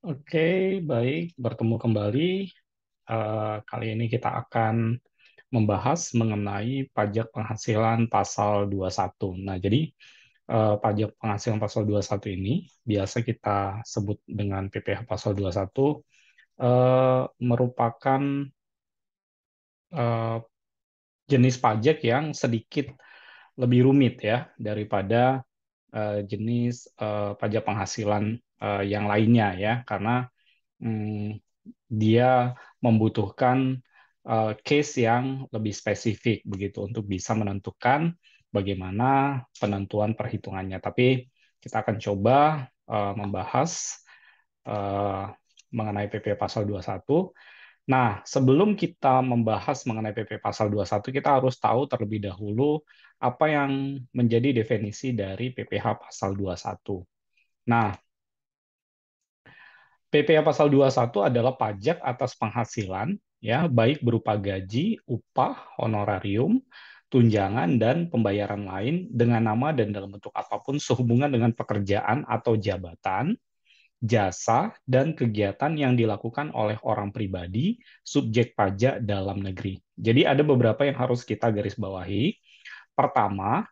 Oke, baik, bertemu kembali. Kali ini kita akan membahas mengenai pajak penghasilan pasal 21. Nah, jadi pajak penghasilan pasal 21 ini biasa kita sebut dengan PPh pasal 21, merupakan eh, jenis pajak yang sedikit lebih rumit ya daripada jenis pajak penghasilan yang lainnya ya, karena hmm, dia membutuhkan case yang lebih spesifik begitu untuk bisa menentukan bagaimana penentuan perhitungannya. Tapi kita akan coba membahas eh, mengenai PP Pasal 21. Nah, sebelum kita membahas mengenai PP Pasal 21, kita harus tahu terlebih dahulu apa yang menjadi definisi dari PPh Pasal 21. Nah, PPh Pasal 21 adalah pajak atas penghasilan, ya, baik berupa gaji, upah, honorarium, tunjangan, dan pembayaran lain dengan nama dan dalam bentuk apapun sehubungan dengan pekerjaan atau jabatan, jasa, dan kegiatan yang dilakukan oleh orang pribadi, subjek pajak dalam negeri. Jadi ada beberapa yang harus kita garis bawahi. Pertama,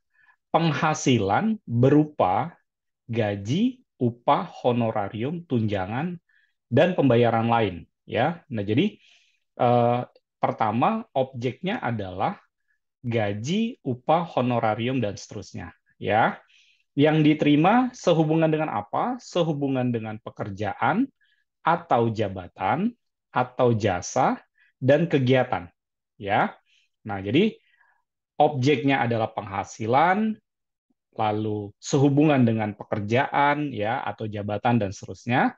penghasilan berupa gaji, upah, honorarium, tunjangan, dan pembayaran lain. Ya, nah jadi eh, pertama objeknya adalah gaji, upah, honorarium, dan seterusnya. Ya, yang diterima sehubungan dengan apa? Sehubungan dengan pekerjaan atau jabatan atau jasa dan kegiatan. Ya, nah jadi objeknya adalah penghasilan, lalu sehubungan dengan pekerjaan ya atau jabatan dan seterusnya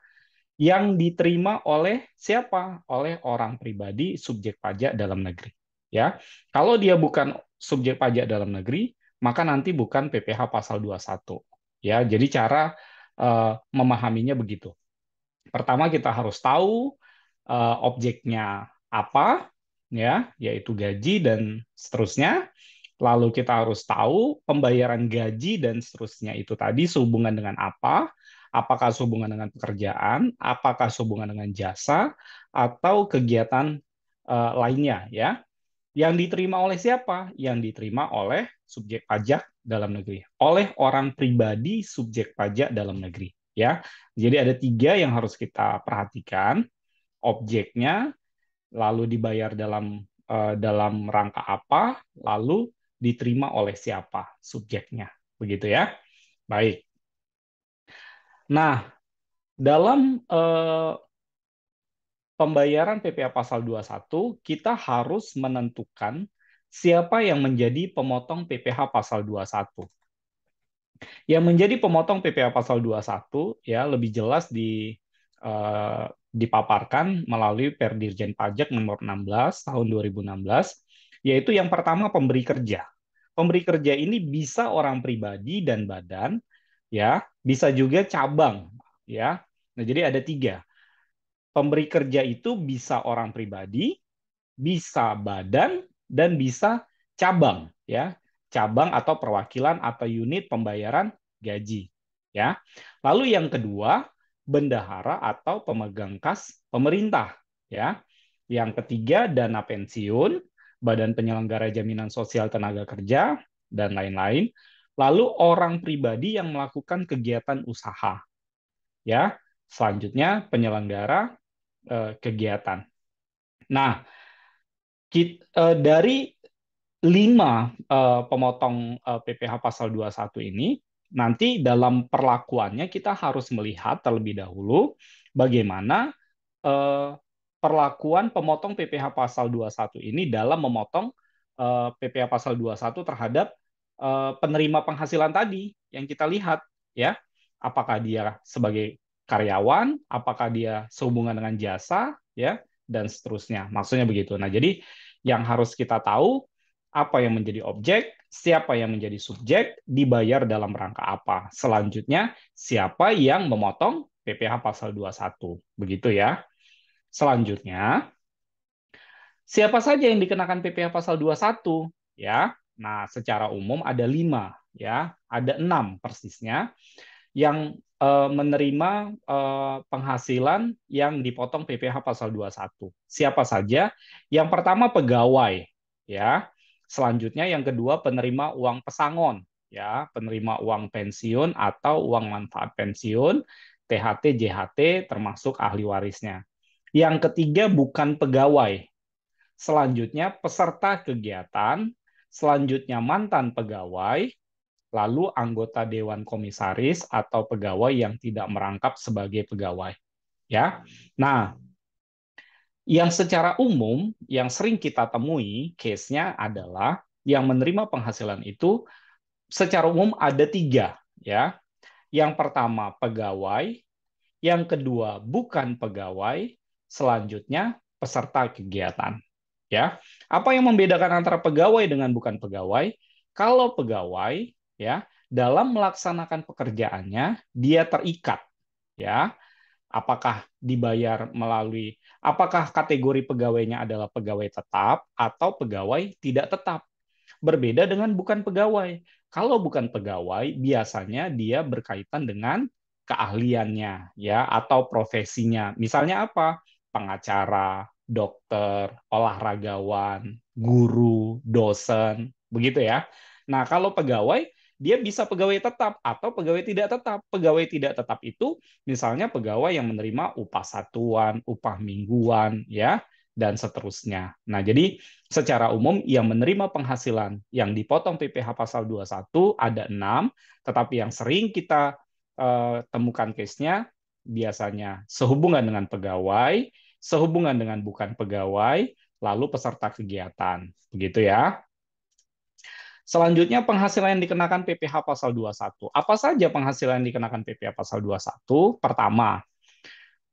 yang diterima oleh siapa? Oleh orang pribadi subjek pajak dalam negeri. Ya, kalau dia bukan subjek pajak dalam negeri, maka nanti bukan PPh pasal 21. Ya, jadi cara memahaminya begitu. Pertama kita harus tahu objeknya apa, ya, yaitu gaji dan seterusnya. Lalu kita harus tahu pembayaran gaji dan seterusnya itu tadi sehubungan dengan apa, apakah sehubungan dengan pekerjaan, apakah sehubungan dengan jasa, atau kegiatan lainnya, ya. Yang diterima oleh siapa? Yang diterima oleh subjek pajak dalam negeri, oleh orang pribadi subjek pajak dalam negeri, ya. Jadi ada tiga yang harus kita perhatikan: objeknya, lalu dibayar dalam rangka apa, lalu diterima oleh siapa subjeknya, begitu ya. Baik. Nah, dalam pembayaran PPh pasal 21, kita harus menentukan siapa yang menjadi pemotong PPh pasal 21. Yang menjadi pemotong PPh pasal 21 ya lebih jelas dipaparkan melalui Perdirjen Pajak nomor 16 tahun 2016, yaitu yang pertama pemberi kerja. Pemberi kerja ini bisa orang pribadi dan badan, ya, bisa juga cabang, ya. Nah, jadi ada tiga. Pemberi kerja itu bisa orang pribadi, bisa badan, dan bisa cabang, ya, cabang atau perwakilan atau unit pembayaran gaji, ya. Lalu yang kedua, bendahara atau pemegang kas pemerintah, ya. Yang ketiga, dana pensiun, badan penyelenggara jaminan sosial tenaga kerja, dan lain-lain. Lalu orang pribadi yang melakukan kegiatan usaha, ya. Selanjutnya penyelenggara kegiatan. Nah, dari lima pemotong PPh pasal 21 ini, nanti dalam perlakuannya kita harus melihat terlebih dahulu bagaimana eh, perlakuan pemotong PPh pasal 21 ini dalam memotong PPh pasal 21 terhadap penerima penghasilan tadi yang kita lihat, ya. Apakah dia sebagai karyawan, apakah dia sehubungan dengan jasa, ya, dan seterusnya. Maksudnya begitu. Nah, jadi yang harus kita tahu apa yang menjadi objek, siapa yang menjadi subjek, dibayar dalam rangka apa. Selanjutnya, siapa yang memotong PPh pasal 21. Begitu ya. Selanjutnya, siapa saja yang dikenakan PPh pasal 21? Ya. Nah, secara umum ada 5, ya. Ada 6 persisnya. Yang menerima penghasilan yang dipotong PPh pasal 21. Siapa saja? Yang pertama pegawai, ya. Selanjutnya yang kedua penerima uang pesangon, ya, penerima uang pensiun atau uang manfaat pensiun, THT, JHT termasuk ahli warisnya. Yang ketiga bukan pegawai. Selanjutnya peserta kegiatan, selanjutnya mantan pegawai, lalu anggota dewan komisaris atau pegawai yang tidak merangkap sebagai pegawai. Ya, nah, yang secara umum yang sering kita temui case-nya adalah yang menerima penghasilan itu secara umum ada tiga, ya. Yang pertama pegawai, yang kedua bukan pegawai, selanjutnya peserta kegiatan. Ya, apa yang membedakan antara pegawai dengan bukan pegawai? Kalau pegawai, ya, dalam melaksanakan pekerjaannya dia terikat, ya. Apakah dibayar melalui, apakah kategori pegawainya adalah pegawai tetap atau pegawai tidak tetap? Berbeda dengan bukan pegawai. Kalau bukan pegawai, biasanya dia berkaitan dengan keahliannya, ya, atau profesinya. Misalnya apa? Pengacara, dokter, olahragawan, guru, dosen, begitu ya. Nah, kalau pegawai, dia bisa pegawai tetap atau pegawai tidak tetap. Pegawai tidak tetap itu misalnya pegawai yang menerima upah satuan, upah mingguan, ya, dan seterusnya. Nah, jadi secara umum yang menerima penghasilan yang dipotong PPh pasal 21 ada 6, tetapi yang sering kita temukan case-nya biasanya sehubungan dengan pegawai, sehubungan dengan bukan pegawai, lalu peserta kegiatan. Begitu ya. Selanjutnya penghasilan yang dikenakan PPh pasal 21. Apa saja penghasilan yang dikenakan PPh pasal 21? Pertama,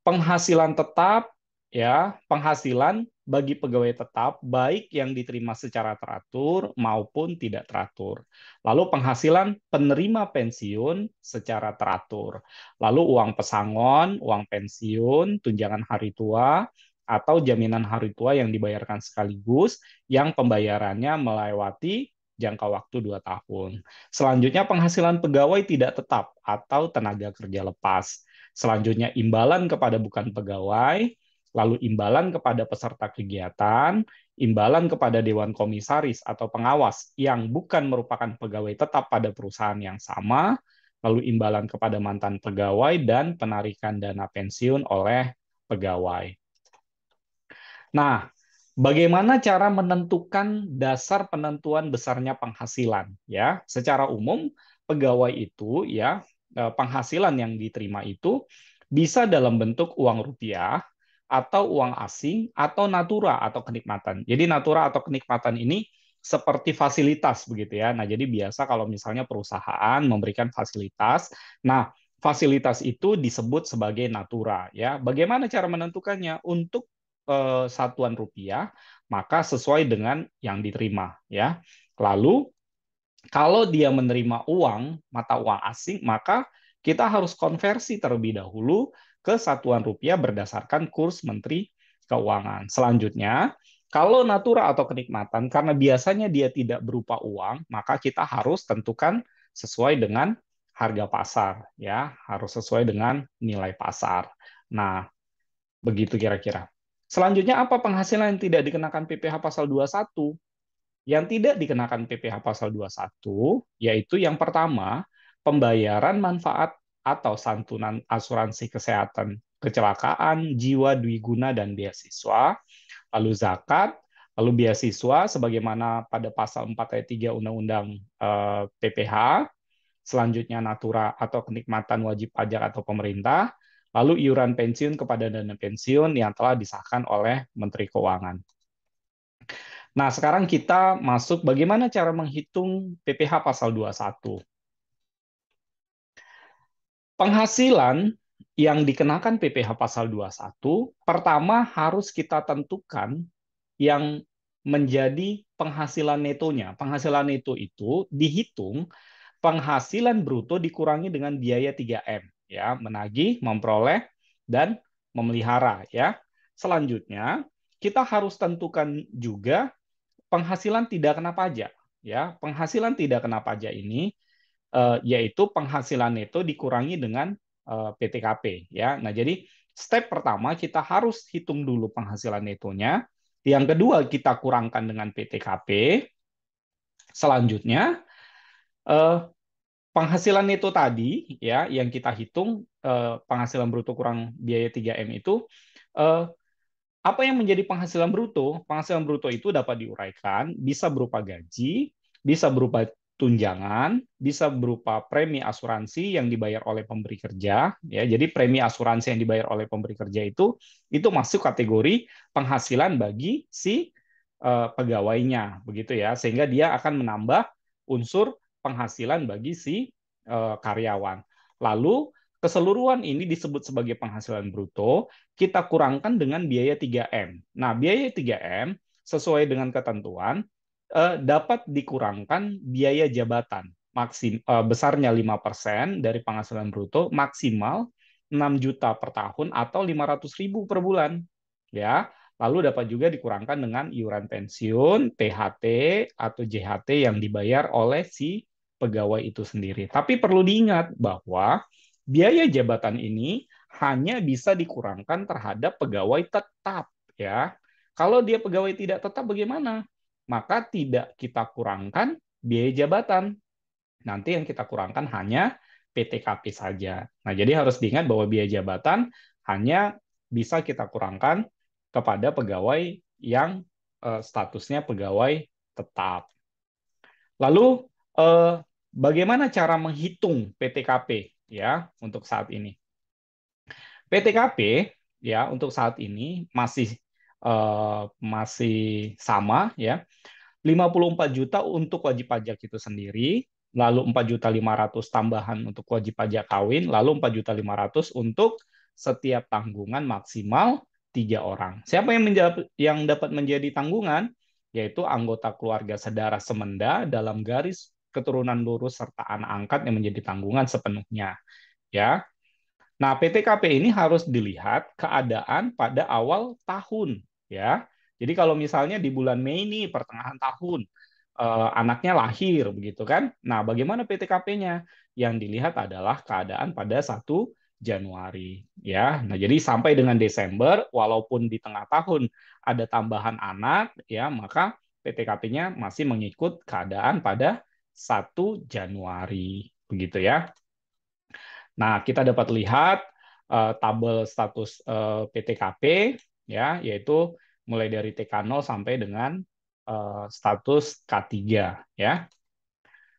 penghasilan tetap, ya, penghasilan bagi pegawai tetap baik yang diterima secara teratur maupun tidak teratur. Lalu penghasilan penerima pensiun secara teratur. Lalu uang pesangon, uang pensiun, tunjangan hari tua atau jaminan hari tua yang dibayarkan sekaligus yang pembayarannya melewati jangka waktu 2 tahun. Selanjutnya penghasilan pegawai tidak tetap atau tenaga kerja lepas. Selanjutnya imbalan kepada bukan pegawai, lalu imbalan kepada peserta kegiatan, imbalan kepada dewan komisaris atau pengawas yang bukan merupakan pegawai tetap pada perusahaan yang sama, lalu imbalan kepada mantan pegawai dan penarikan dana pensiun oleh pegawai. Nah, bagaimana cara menentukan dasar penentuan besarnya penghasilan? Ya, secara umum pegawai itu, ya, penghasilan yang diterima itu bisa dalam bentuk uang rupiah atau uang asing atau natura atau kenikmatan. Jadi natura atau kenikmatan ini seperti fasilitas begitu ya. Nah, jadi biasa kalau misalnya perusahaan memberikan fasilitas, nah fasilitas itu disebut sebagai natura ya. Bagaimana cara menentukannya? Untuk satuan rupiah, maka sesuai dengan yang diterima ya. Lalu kalau dia menerima uang mata uang asing, maka kita harus konversi terlebih dahulu ke satuan rupiah berdasarkan kurs Menteri Keuangan. Selanjutnya, kalau natura atau kenikmatan, karena biasanya dia tidak berupa uang, maka kita harus tentukan sesuai dengan harga pasar, ya, harus sesuai dengan nilai pasar. Nah, begitu kira-kira. Selanjutnya apa penghasilan yang tidak dikenakan PPh pasal 21? Yang tidak dikenakan PPh pasal 21 yaitu yang pertama, pembayaran manfaat atau santunan asuransi kesehatan kecelakaan, jiwa, dwiguna, dan beasiswa, lalu zakat, lalu beasiswa sebagaimana pada pasal 4 ayat 3 Undang-Undang PPh, selanjutnya natura atau kenikmatan wajib pajak atau pemerintah, lalu iuran pensiun kepada dana pensiun yang telah disahkan oleh Menteri Keuangan. Nah, sekarang kita masuk bagaimana cara menghitung PPh pasal 21. Penghasilan yang dikenakan PPh pasal 21, pertama harus kita tentukan yang menjadi penghasilan netonya. Penghasilan neto itu dihitung penghasilan bruto dikurangi dengan biaya 3M, ya, menagih, memperoleh, dan memelihara, ya. Selanjutnya, kita harus tentukan juga penghasilan tidak kena pajak, ya. Penghasilan tidak kena pajak ini yaitu penghasilan neto dikurangi dengan PTKP ya. Nah, jadi step pertama kita harus hitung dulu penghasilan netonya. Yang kedua kita kurangkan dengan PTKP. Selanjutnya eh, penghasilan neto tadi ya yang kita hitung penghasilan bruto kurang biaya 3M itu eh, apa yang menjadi penghasilan bruto? Penghasilan bruto itu dapat diuraikan, bisa berupa gaji, bisa berupa tunjangan, bisa berupa premi asuransi yang dibayar oleh pemberi kerja. Ya, jadi premi asuransi yang dibayar oleh pemberi kerja itu masuk kategori penghasilan bagi si pegawainya, begitu ya. Sehingga dia akan menambah unsur penghasilan bagi si karyawan. Lalu keseluruhan ini disebut sebagai penghasilan bruto, kita kurangkan dengan biaya 3M. Nah, biaya 3M sesuai dengan ketentuan dapat dikurangkan biaya jabatan. Besarnya 5% dari penghasilan bruto, maksimal 6 juta per tahun atau 500.000 per bulan. Ya, lalu dapat juga dikurangkan dengan iuran pensiun, THT atau JHT yang dibayar oleh si pegawai itu sendiri. Tapi perlu diingat bahwa biaya jabatan ini hanya bisa dikurangkan terhadap pegawai tetap ya. Kalau dia pegawai tidak tetap bagaimana? Maka tidak kita kurangkan biaya jabatan. Nanti yang kita kurangkan hanya PTKP saja. Nah, jadi harus diingat bahwa biaya jabatan hanya bisa kita kurangkan kepada pegawai yang statusnya pegawai tetap. Lalu bagaimana cara menghitung PTKP ya untuk saat ini? PTKP ya untuk saat ini masih sama ya 54 juta untuk wajib pajak itu sendiri, lalu 4.500.000 tambahan untuk wajib pajak kawin, lalu 4.500.000 untuk setiap tanggungan maksimal 3 orang. Siapa yang dapat menjadi tanggungan? Yaitu anggota keluarga sedara semenda dalam garis keturunan lurus serta anak angkat yang menjadi tanggungan sepenuhnya. Ya, nah, PTKP ini harus dilihat keadaan pada awal tahun, ya. Jadi kalau misalnya di bulan Mei ini pertengahan tahun anaknya lahir begitu kan. Nah, bagaimana PTKP-nya? Yang dilihat adalah keadaan pada 1 Januari, ya. Nah, jadi sampai dengan Desember walaupun di tengah tahun ada tambahan anak, ya, maka PTKP-nya masih mengikut keadaan pada 1 Januari, begitu ya. Nah, kita dapat lihat tabel status PTKP ya, yaitu mulai dari TK0 sampai dengan status K3 ya.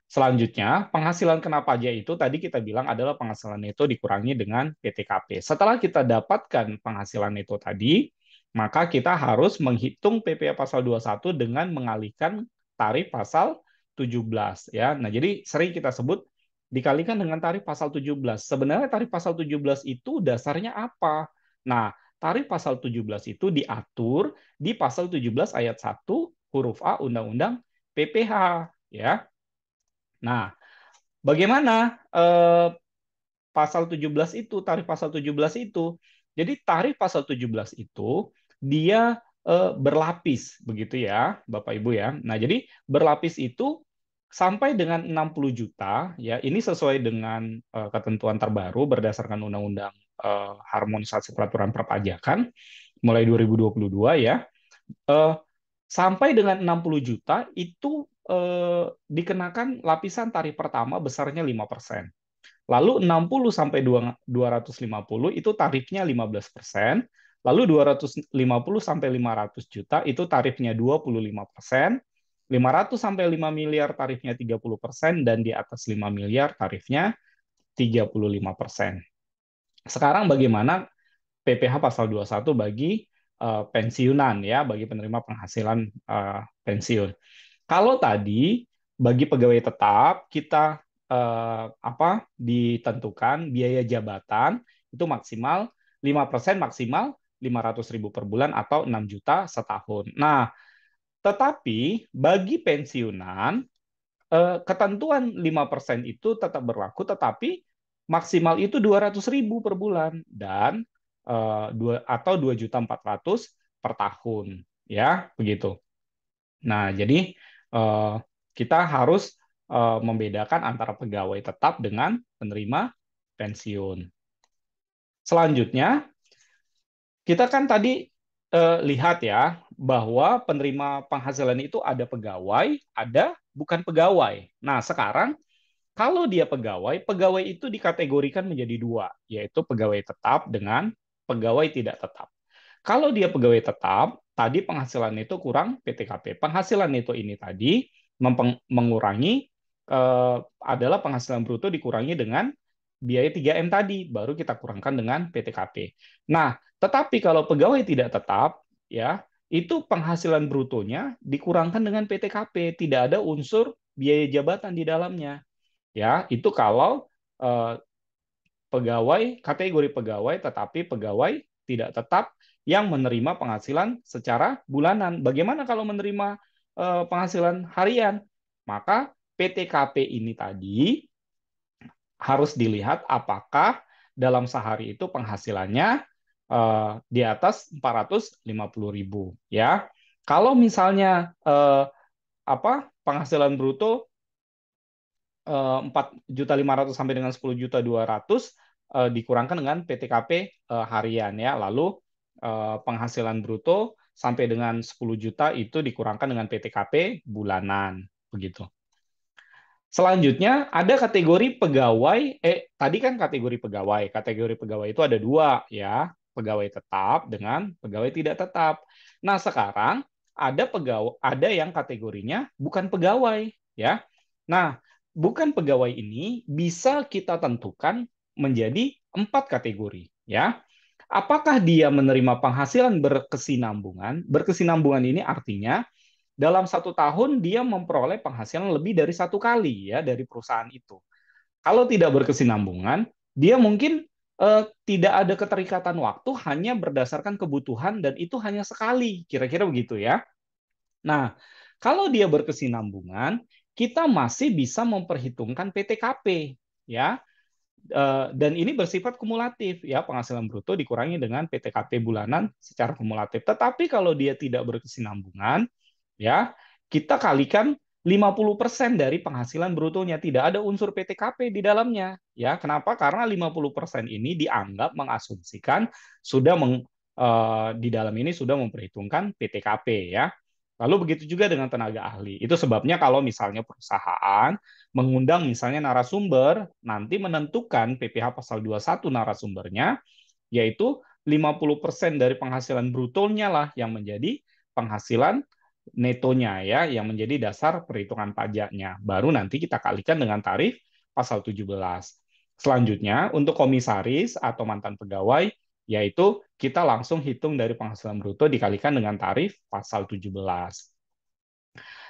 Selanjutnya, penghasilan kena pajak itu tadi kita bilang adalah penghasilan neto dikurangi dengan PTKP. Setelah kita dapatkan penghasilan neto tadi, maka kita harus menghitung PPh pasal 21 dengan mengalihkan tarif pasal 17 ya. Nah, jadi sering kita sebut dikalikan dengan tarif pasal 17. Sebenarnya tarif pasal 17 itu dasarnya apa? Nah, tarif pasal 17 itu diatur di pasal 17 ayat 1 huruf A Undang-Undang PPh ya. Nah, bagaimana pasal 17 itu, tarif pasal 17 itu? Jadi tarif pasal 17 itu dia berlapis begitu ya, Bapak Ibu ya. Nah, jadi berlapis itu sampai dengan 60 juta ya. Ini sesuai dengan ketentuan terbaru berdasarkan Undang-Undang Harmonisasi Peraturan Perpajakan mulai 2022 ya. Eh, Sampai dengan 60 juta itu dikenakan lapisan tarif pertama besarnya 5%. Lalu 60 sampai 250 itu tarifnya 15%. Lalu 250 sampai 500 juta itu tarifnya 25%. 500 sampai 5 miliar tarifnya 30%, dan di atas 5 miliar tarifnya 35%. Sekarang bagaimana PPh pasal 21 bagi pensiunan ya, bagi penerima penghasilan pensiun. Kalau tadi bagi pegawai tetap kita ditentukan biaya jabatan itu maksimal 5%, maksimal 500.000 per bulan atau 6 juta setahun. Nah, tetapi bagi pensiunan ketentuan 5% itu tetap berlaku, tetapi maksimal itu 200.000 per bulan dan atau 2.400.000 per tahun ya, begitu. Nah, jadi eh, kita harus membedakan antara pegawai tetap dengan penerima pensiun. Selanjutnya, kita kan tadi lihat ya bahwa penerima penghasilan itu ada pegawai, ada bukan pegawai. Nah, sekarang kalau dia pegawai, pegawai itu dikategorikan menjadi dua, yaitu pegawai tetap dengan pegawai tidak tetap. Kalau dia pegawai tetap, tadi penghasilan itu kurang PTKP. Penghasilan itu ini tadi mengurangi adalah penghasilan bruto dikurangi dengan biaya 3M tadi, baru kita kurangkan dengan PTKP. Nah, tetapi kalau pegawai tidak tetap, ya itu penghasilan brutonya dikurangkan dengan PTKP, tidak ada unsur biaya jabatan di dalamnya. Ya, itu kalau eh, pegawai kategori pegawai tetapi pegawai tidak tetap yang menerima penghasilan secara bulanan. Bagaimana kalau menerima penghasilan harian? Maka PTKP ini tadi harus dilihat apakah dalam sehari itu penghasilannya di atas 450.000 ya. Kalau misalnya penghasilan bruto 4.500.000 sampai dengan 10.200.000 dikurangkan dengan PTKP harian ya. Lalu penghasilan bruto sampai dengan 10 juta itu dikurangkan dengan PTKP bulanan begitu. Selanjutnya ada kategori pegawai, tadi kan kategori pegawai. Kategori pegawai itu ada dua ya, pegawai tetap dengan pegawai tidak tetap. Nah, sekarang ada yang kategorinya bukan pegawai ya. Nah, bukan pegawai ini bisa kita tentukan menjadi 4 kategori ya. Apakah dia menerima penghasilan berkesinambungan? Berkesinambungan ini artinya dalam 1 tahun dia memperoleh penghasilan lebih dari 1 kali ya dari perusahaan itu. Kalau tidak berkesinambungan, dia mungkin tidak ada keterikatan waktu, hanya berdasarkan kebutuhan dan itu hanya sekali, kira-kira begitu ya. Nah, kalau dia berkesinambungan, kita masih bisa memperhitungkan PTKP ya. Dan ini bersifat kumulatif ya, penghasilan bruto dikurangi dengan PTKP bulanan secara kumulatif. Tetapi kalau dia tidak berkesinambungan, ya kita kalikan 50% dari penghasilan brutonya, tidak ada unsur PTKP di dalamnya ya. Kenapa? Karena 50% ini dianggap mengasumsikan sudah di dalam ini sudah memperhitungkan PTKP ya. Lalu begitu juga dengan tenaga ahli. Itu sebabnya kalau misalnya perusahaan mengundang misalnya narasumber, nanti menentukan PPh pasal 21 narasumbernya, yaitu 50% dari penghasilan brutonya lah yang menjadi penghasilan netonya ya, yang menjadi dasar perhitungan pajaknya. Baru nanti kita kalikan dengan tarif pasal 17. Selanjutnya, untuk komisaris atau mantan pegawai, yaitu kita langsung hitung dari penghasilan bruto dikalikan dengan tarif pasal 17.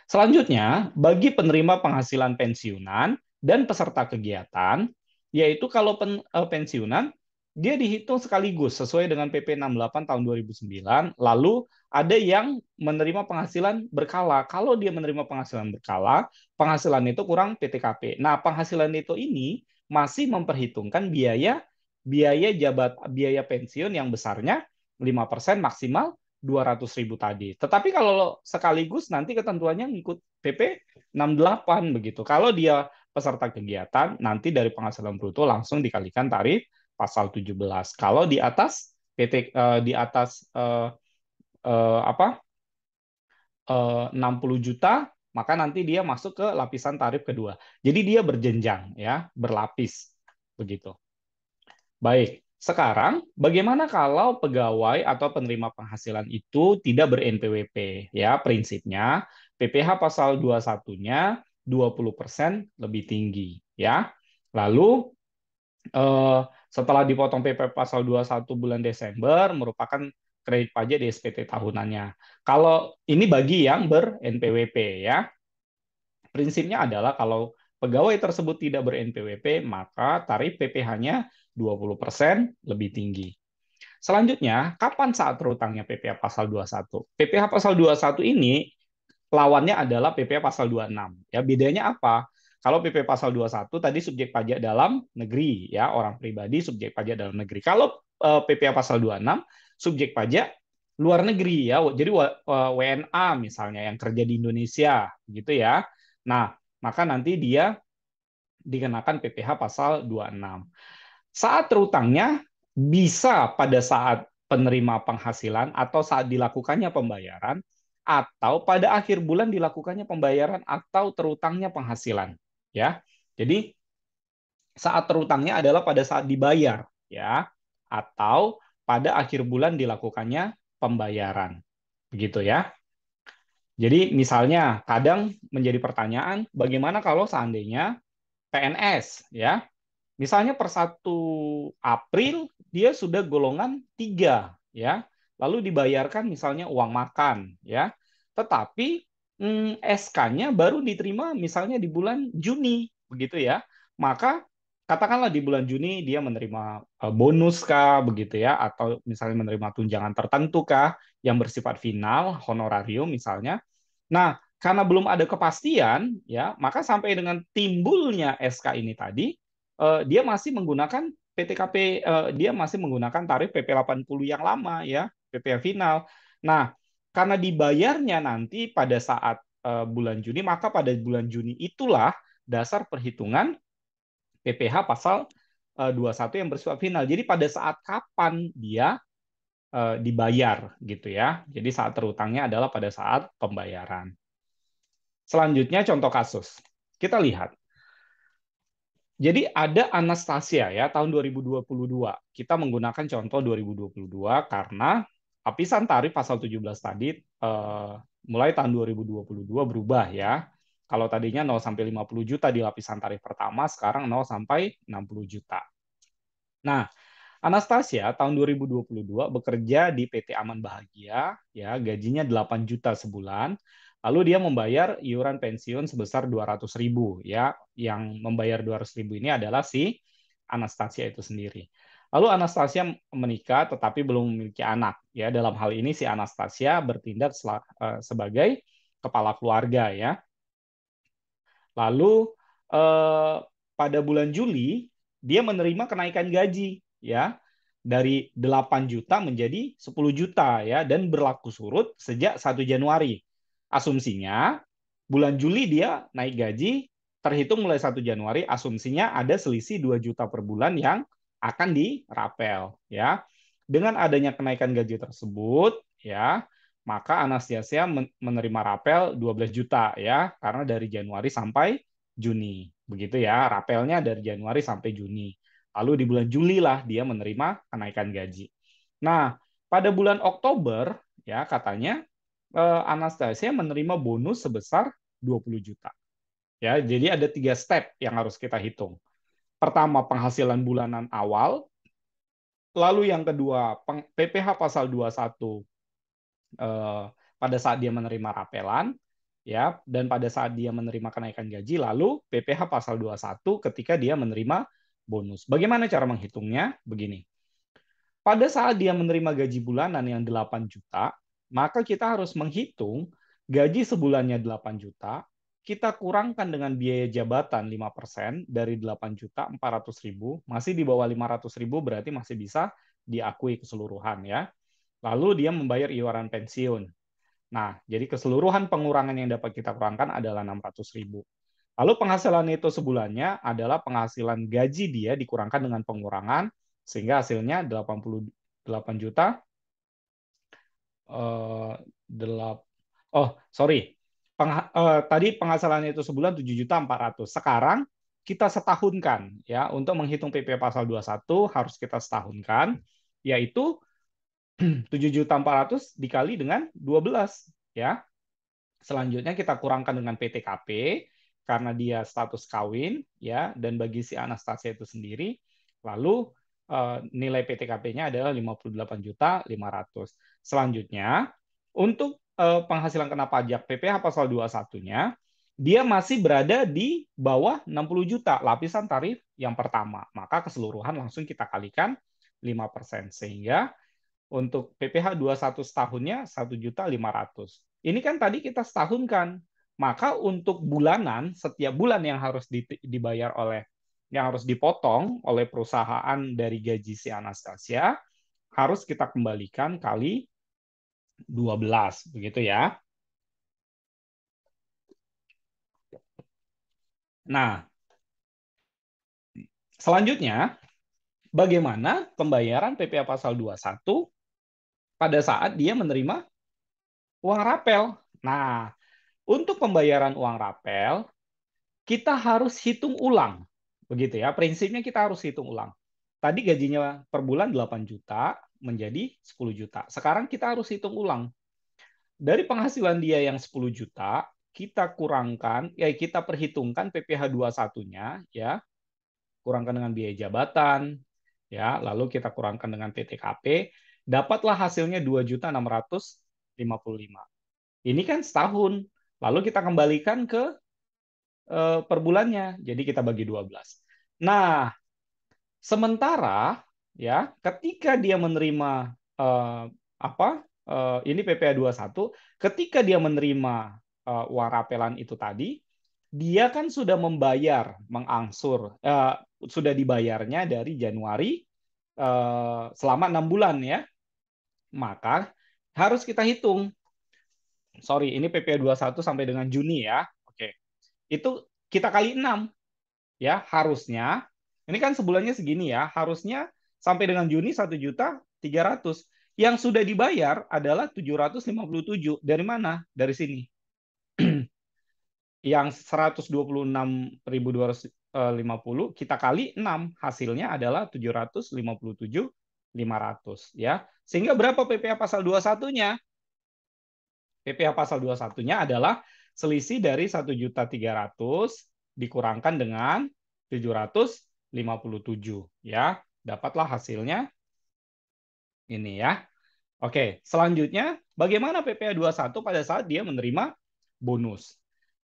Selanjutnya, bagi penerima penghasilan pensiunan dan peserta kegiatan, yaitu kalau pensiunan, dia dihitung sekaligus sesuai dengan PP 68 tahun 2009. Lalu ada yang menerima penghasilan berkala. Kalau dia menerima penghasilan berkala, penghasilan itu kurang PTKP. Nah, penghasilan itu ini masih memperhitungkan biaya pensiun yang besarnya 5% maksimal 200.000 tadi. Tetapi kalau sekaligus nanti ketentuannya ngikut PP 68 begitu. Kalau dia peserta kegiatan, nanti dari penghasilan bruto langsung dikalikan tarif pasal 17. Kalau di atas di atas 60 juta, maka nanti dia masuk ke lapisan tarif kedua. Jadi dia berjenjang ya, berlapis begitu. Baik, sekarang bagaimana kalau pegawai atau penerima penghasilan itu tidak ber-NPWP? Ya, prinsipnya PPh pasal 21-nya 20% lebih tinggi, ya. Lalu setelah dipotong PP pasal 21 bulan Desember merupakan kredit pajak di SPT tahunannya. Kalau ini bagi yang ber-NPWP ya. Prinsipnya adalah kalau pegawai tersebut tidak ber-NPWP, maka tarif PPh-nya 20% lebih tinggi. Selanjutnya, kapan saat berhutangnya PPh pasal 21? PPh pasal 21 ini lawannya adalah PPh pasal 26. Ya, bedanya apa? Kalau PPh pasal 21 tadi subjek pajak dalam negeri, ya, orang pribadi subjek pajak dalam negeri. Kalau PPh pasal 26 subjek pajak luar negeri ya. Jadi WNA misalnya yang kerja di Indonesia gitu ya. Nah, maka nanti dia dikenakan PPh pasal 26. Saat terutangnya bisa pada saat penerima penghasilan atau saat dilakukannya pembayaran, atau pada akhir bulan dilakukannya pembayaran atau terutangnya penghasilan. Ya, jadi saat terutangnya adalah pada saat dibayar, ya, atau pada akhir bulan dilakukannya pembayaran. Begitu ya. Jadi misalnya kadang menjadi pertanyaan, bagaimana kalau seandainya PNS, ya, misalnya per 1 April dia sudah golongan 3, ya. Lalu dibayarkan misalnya uang makan, ya. Tetapi SK-nya baru diterima misalnya di bulan Juni, begitu ya. Maka katakanlah di bulan Juni dia menerima bonus kah, begitu ya, atau misalnya menerima tunjangan tertentu kah yang bersifat final, honorarium misalnya. Nah, karena belum ada kepastian, ya, maka sampai dengan timbulnya SK ini tadi, dia masih menggunakan PTKP, dia masih menggunakan tarif PP 80 yang lama, ya, PP yang final. Nah, karena dibayarnya nanti pada saat bulan Juni, maka pada bulan Juni itulah dasar perhitungan PPh pasal 21 yang bersifat final. Jadi pada saat kapan dia dibayar gitu ya. Jadi saat terutangnya adalah pada saat pembayaran. Selanjutnya contoh kasus. Kita lihat. Jadi ada Anastasia ya tahun 2022. Kita menggunakan contoh 2022 karena lapisan tarif pasal 17 tadi mulai tahun 2022 berubah ya. Kalau tadinya 0 sampai 50 juta di lapisan tarif pertama, sekarang 0 sampai 60 juta. Nah, Anastasia tahun 2022 bekerja di PT Aman Bahagia, ya gajinya 8 juta sebulan. Lalu dia membayar iuran pensiun sebesar 200.000, ya. Yang membayar 200.000 ini adalah si Anastasia itu sendiri. Lalu Anastasia menikah tetapi belum memiliki anak, ya. Dalam hal ini si Anastasia bertindak sebagai kepala keluarga, ya. Lalu eh, pada bulan Juli dia menerima kenaikan gaji, ya, dari 8 juta menjadi 10 juta, ya, dan berlaku surut sejak 1 Januari. Asumsinya bulan Juli dia naik gaji, terhitung mulai 1 Januari, asumsinya ada selisih 2 juta per bulan yang akan dirapel, ya. Dengan adanya kenaikan gaji tersebut, ya, maka Anastasia menerima rapel 12 juta, ya, karena dari Januari sampai Juni. Begitu ya, rapelnya dari Januari sampai Juni. Lalu di bulan Juli lah dia menerima kenaikan gaji. Nah, pada bulan Oktober, ya, katanya Anastasia menerima bonus sebesar 20 juta. Ya, jadi ada 3 step yang harus kita hitung. Pertama, penghasilan bulanan awal. Lalu yang kedua, PPh pasal 21 pada saat dia menerima rapelan, ya, dan pada saat dia menerima kenaikan gaji, lalu PPh pasal 21 ketika dia menerima bonus. Bagaimana cara menghitungnya? Begini. Pada saat dia menerima gaji bulanan yang 8 juta, maka kita harus menghitung gaji sebulannya 8 juta, kita kurangkan dengan biaya jabatan 5% dari 8 juta 400.000, masih di bawah 500.000 berarti masih bisa diakui keseluruhan, ya. Lalu dia membayar iuran pensiun. Nah, jadi keseluruhan pengurangan yang dapat kita kurangkan adalah 600.000. Lalu penghasilan itu sebulannya adalah penghasilan gaji dia dikurangkan dengan pengurangan, sehingga hasilnya 88 juta. Eh, oh, sorry. Tadi penghasilannya itu sebulan 7.400.000. Sekarang kita setahunkan, ya, untuk menghitung PP pasal 21 harus kita setahunkan, yaitu 7.400.000 dikali dengan 12, ya. Selanjutnya kita kurangkan dengan PTKP karena dia status kawin, ya, dan bagi si Anastasia itu sendiri lalu nilai PTKP-nya adalah 58.500.000. Selanjutnya untuk penghasilan kena pajak PPh pasal 21-nya dia masih berada di bawah 60 juta lapisan tarif yang pertama. Maka keseluruhan langsung kita kalikan 5%, sehingga untuk PPh 21 setahunnya 1.500.000. Ini kan tadi kita setahunkan. Maka untuk bulanan, setiap bulan yang harus dibayar yang harus dipotong oleh perusahaan dari gaji si Anastasia, harus kita kembalikan kali 12. Begitu ya. Nah, selanjutnya, bagaimana pembayaran PPh pasal 21 pada saat dia menerima uang rapel. Nah, untuk pembayaran uang rapel, kita harus hitung ulang. Begitu ya, prinsipnya kita harus hitung ulang. Tadi gajinya per bulan 8 juta menjadi 10 juta. Sekarang kita harus hitung ulang. Dari penghasilan dia yang 10 juta, kita kurangkan, ya kita perhitungkan PPh 21-nya, ya, kurangkan dengan biaya jabatan, ya, lalu kita kurangkan dengan PTKP, dapatlah hasilnya 2.655. Ini kan setahun. Lalu kita kembalikan ke per bulannya. Jadi kita bagi 12. Nah, sementara ya ketika dia menerima apa ini PPh 21, ketika dia menerima uang rapelan itu tadi, dia kan sudah membayar, mengangsur, sudah dibayarnya dari Januari selama 6 bulan ya. Maka harus kita hitung. Sorry, ini PPh 21 sampai dengan Juni ya. Oke. Itu kita kali 6 ya, harusnya ini kan sebulannya segini ya, harusnya sampai dengan Juni 1.300.000. Yang sudah dibayar adalah 757. Dari mana? Dari sini. Yang 126.250 kita kali 6, hasilnya adalah 757.500 ya. Sehingga berapa PPh pasal 21-nya? PPh pasal 21-nya adalah selisih dari 1.300.000 dikurangkan dengan 757 ya. Dapatlah hasilnya ini ya. Oke, selanjutnya bagaimana PPh 21 pada saat dia menerima bonus?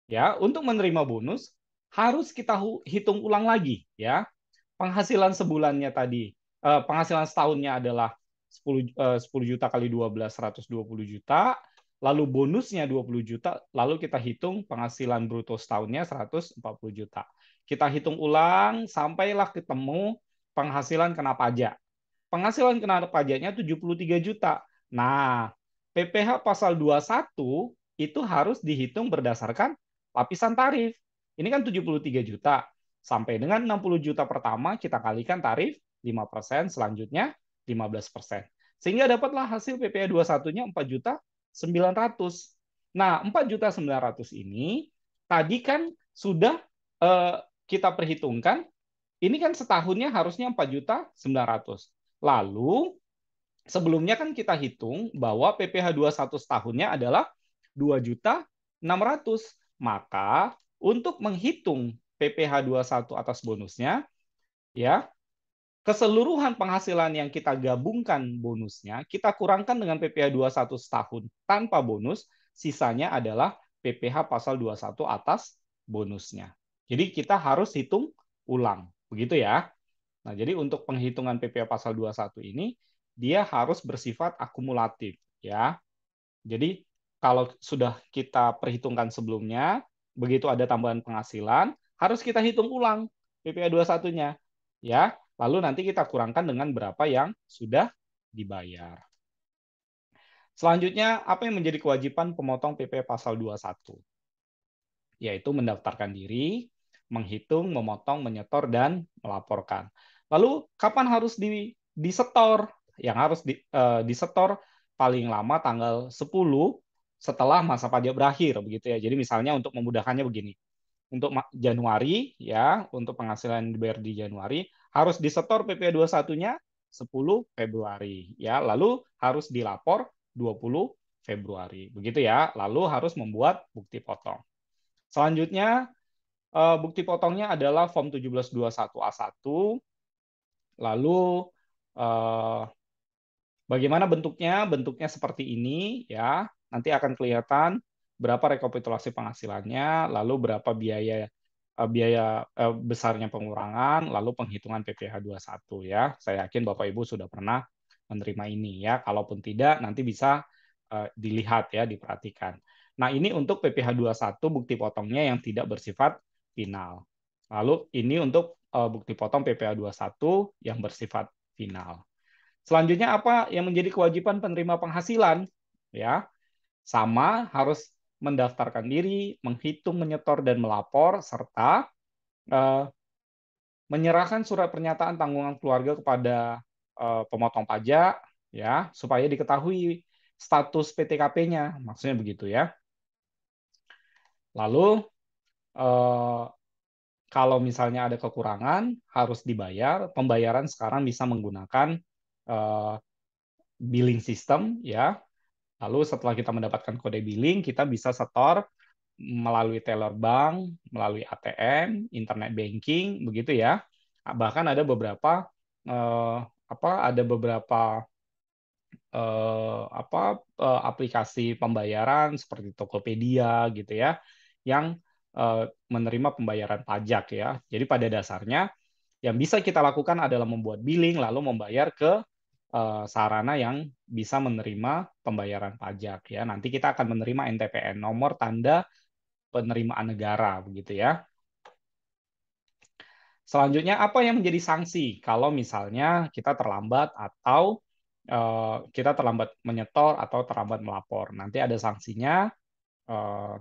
Ya, untuk menerima bonus harus kita hitung ulang lagi ya. Penghasilan sebulannya tadi, penghasilan setahunnya adalah 10 juta kali 12, 120 juta, lalu bonusnya 20 juta, lalu kita hitung penghasilan bruto setahunnya 140 juta. Kita hitung ulang sampailah ketemu penghasilan kena pajak. Penghasilan kena pajaknya 73 juta. Nah, PPh pasal 21 itu harus dihitung berdasarkan lapisan tarif. Ini kan 73 juta. Sampai dengan 60 juta pertama kita kalikan tarif 5%, selanjutnya 15%. Sehingga dapatlah hasil PPh 21-nya 4.900.000. Nah, 4.900.000 ini tadi kan sudah kita perhitungkan, ini kan setahunnya harusnya 4.900.000. Lalu sebelumnya kan kita hitung bahwa PPh 21 setahunnya adalah 2.600.000. Maka untuk menghitung PPh 21 atas bonusnya, ya, keseluruhan penghasilan yang kita gabungkan bonusnya, kita kurangkan dengan PPh 21 setahun tanpa bonus, sisanya adalah PPh pasal 21 atas bonusnya. Jadi kita harus hitung ulang. Begitu ya. Nah, jadi untuk penghitungan PPh pasal 21 ini, dia harus bersifat akumulatif. Ya. Jadi kalau sudah kita perhitungkan sebelumnya, begitu ada tambahan penghasilan, harus kita hitung ulang PPh 21-nya. Ya. Lalu nanti kita kurangkan dengan berapa yang sudah dibayar. Selanjutnya, apa yang menjadi kewajiban pemotong PPh pasal 21? Yaitu mendaftarkan diri, menghitung, memotong, menyetor, dan melaporkan. Lalu, kapan harus disetor? Yang harus disetor paling lama tanggal 10 setelah masa pajak berakhir, begitu ya. Jadi misalnya untuk memudahkannya begini. Untuk Januari, ya, untuk penghasilan yang dibayar di Januari, harus disetor PPh 21-nya 10 Februari. Ya, lalu harus dilapor 20 Februari. Begitu ya. Lalu harus membuat bukti potong. Selanjutnya, bukti potongnya adalah form 1721A1. Lalu bagaimana bentuknya? Bentuknya seperti ini ya. Nanti akan kelihatan berapa rekapitulasi penghasilannya, lalu berapa biaya besarnya pengurangan, lalu penghitungan PPh 21 ya. Saya yakin Bapak Ibu sudah pernah menerima ini ya. Kalaupun tidak, nanti bisa dilihat ya, diperhatikan. Nah, ini untuk PPh 21 bukti potongnya yang tidak bersifat final. Lalu ini untuk bukti potong PPh 21 yang bersifat final. Selanjutnya apa yang menjadi kewajiban penerima penghasilan? Ya, sama harus mendaftarkan diri, menghitung, menyetor, dan melapor, serta menyerahkan surat pernyataan tanggungan keluarga kepada pemotong pajak, ya, supaya diketahui status PTKP-nya, maksudnya begitu ya. Lalu eh, kalau misalnya ada kekurangan harus dibayar, pembayaran sekarang bisa menggunakan eh, billing system, ya. Lalu setelah kita mendapatkan kode billing, kita bisa setor melalui teller bank, melalui ATM, internet banking, begitu ya. Bahkan ada beberapa ada beberapa aplikasi pembayaran seperti Tokopedia gitu ya, yang menerima pembayaran pajak ya. Jadi pada dasarnya yang bisa kita lakukan adalah membuat billing lalu membayar ke sarana yang bisa menerima pembayaran pajak ya. Nanti kita akan menerima NTPN, nomor tanda penerimaan negara begitu ya. Selanjutnya apa yang menjadi sanksi kalau misalnya kita terlambat atau kita terlambat menyetor atau terlambat melapor. Nanti ada sanksinya.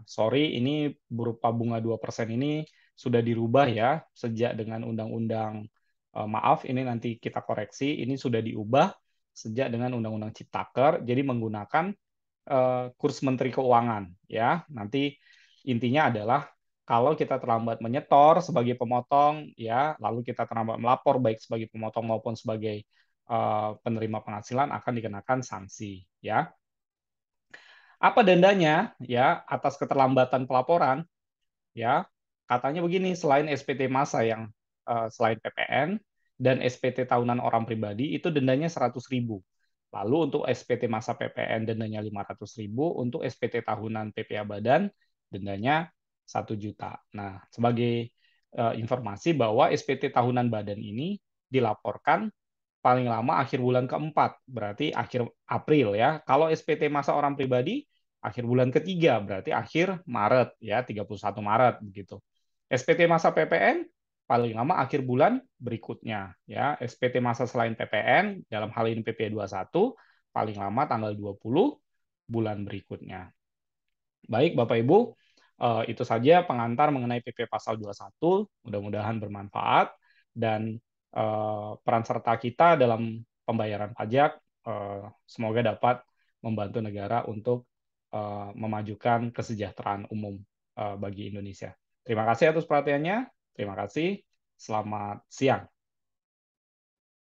Sorry, ini berupa bunga 2% ini sudah dirubah ya sejak dengan undang-undang maaf ini nanti kita koreksi, ini sudah diubah sejak dengan undang-undang Ciptaker, jadi menggunakan kurs Menteri Keuangan ya. Nanti intinya adalah kalau kita terlambat menyetor sebagai pemotong ya, lalu kita terlambat melapor baik sebagai pemotong maupun sebagai penerima penghasilan akan dikenakan sanksi ya. Apa dendanya ya atas keterlambatan pelaporan? Ya, katanya begini, selain SPT massa yang selain PPN dan SPT tahunan orang pribadi itu dendanya 100.000. Lalu untuk SPT massa PPN dendanya 500.000, untuk SPT tahunan PPA Badan dendanya 1 juta. Nah, sebagai informasi bahwa SPT tahunan badan ini dilaporkan paling lama akhir bulan keempat, berarti akhir April ya. Kalau SPT masa orang pribadi, akhir bulan ketiga, berarti akhir Maret ya, 31 Maret begitu. SPT masa PPN paling lama akhir bulan berikutnya ya. SPT masa selain PPN, dalam hal ini PP 21, paling lama tanggal 20 bulan berikutnya. Baik, Bapak Ibu, itu saja pengantar mengenai PP Pasal 21. Mudah-mudahan bermanfaat dan peran serta kita dalam pembayaran pajak semoga dapat membantu negara untuk memajukan kesejahteraan umum bagi Indonesia. Terima kasih atas perhatiannya. Terima kasih. Selamat siang.